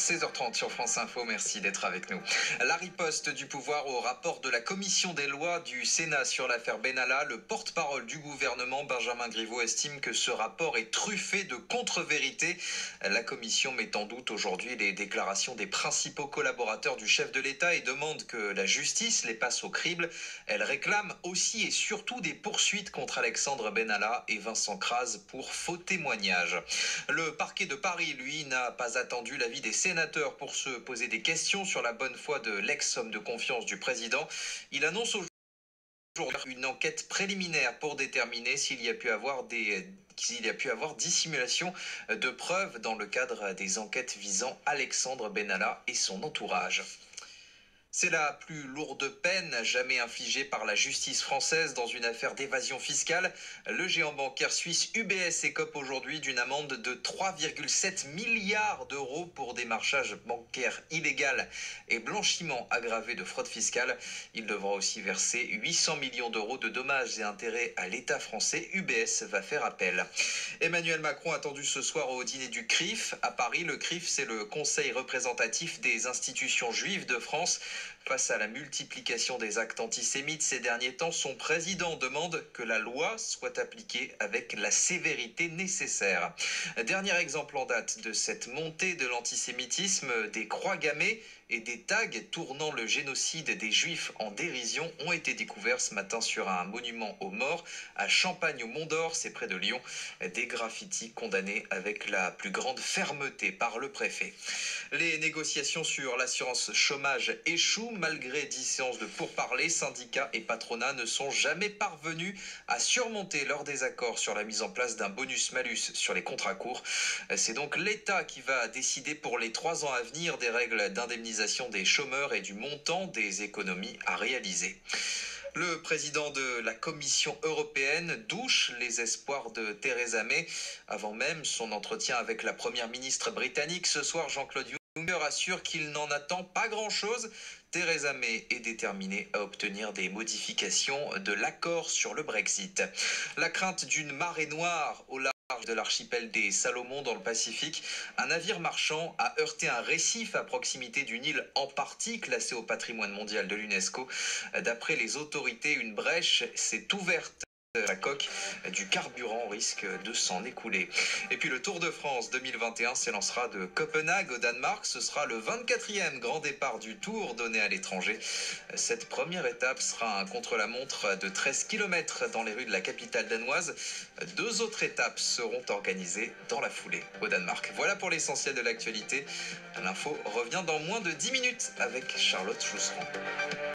16h30 sur France Info, merci d'être avec nous. La riposte du pouvoir au rapport de la commission des lois du Sénat sur l'affaire Benalla, le porte-parole du gouvernement, Benjamin Griveaux, estime que ce rapport est truffé de contre-vérités. La commission met en doute aujourd'hui les déclarations des principaux collaborateurs du chef de l'État et demande que la justice les passe au crible. Elle réclame aussi et surtout des poursuites contre Alexandre Benalla et Vincent Crase pour faux témoignages. Le parquet de Paris, lui, n'a pas attendu l'avis des sénateurs pour se poser des questions sur la bonne foi de l'ex-homme de confiance du président. Il annonce aujourd'hui une enquête préliminaire pour déterminer s'il y a pu avoir dissimulation de preuves dans le cadre des enquêtes visant Alexandre Benalla et son entourage. C'est la plus lourde peine jamais infligée par la justice française dans une affaire d'évasion fiscale. Le géant bancaire suisse UBS écope aujourd'hui d'une amende de 3,7 milliards d'euros pour démarchage bancaire illégal et blanchiment aggravé de fraude fiscale. Il devra aussi verser 800 millions d'euros de dommages et intérêts à l'État français. UBS va faire appel. Emmanuel Macron attendu ce soir au dîner du CRIF. À Paris, le CRIF, c'est le Conseil représentatif des institutions juives de France. Face à la multiplication des actes antisémites ces derniers temps, son président demande que la loi soit appliquée avec la sévérité nécessaire. Dernier exemple en date de cette montée de l'antisémitisme, des croix gammées et des tags tournant le génocide des Juifs en dérision ont été découverts ce matin sur un monument aux morts à Champagne au Mont-d'Or, c'est près de Lyon. Des graffitis condamnés avec la plus grande fermeté par le préfet. Les négociations sur l'assurance chômage échouent. Malgré 10 séances de pourparlers, syndicats et patronat ne sont jamais parvenus à surmonter leur désaccord sur la mise en place d'un bonus-malus sur les contrats courts. C'est donc l'État qui va décider pour les 3 ans à venir des règles d'indemnisation des chômeurs et du montant des économies à réaliser. Le président de la Commission européenne douche les espoirs de Theresa May. Avant même son entretien avec la première ministre britannique, ce soir, Jean-Claude Juncker assure qu'il n'en attend pas grand-chose. Theresa May est déterminée à obtenir des modifications de l'accord sur le Brexit. La crainte d'une marée noire au large de l'archipel des Salomon dans le Pacifique, un navire marchand a heurté un récif à proximité d'une île en partie classée au patrimoine mondial de l'UNESCO. D'après les autorités, une brèche s'est ouverte. La coque du carburant risque de s'en écouler. Et puis le Tour de France 2021 s'élancera de Copenhague au Danemark. Ce sera le 24e grand départ du Tour donné à l'étranger. Cette première étape sera un contre-la-montre de 13 km dans les rues de la capitale danoise. 2 autres étapes seront organisées dans la foulée au Danemark. Voilà pour l'essentiel de l'actualité. L'info revient dans moins de 10 minutes avec Charlotte Jousserand.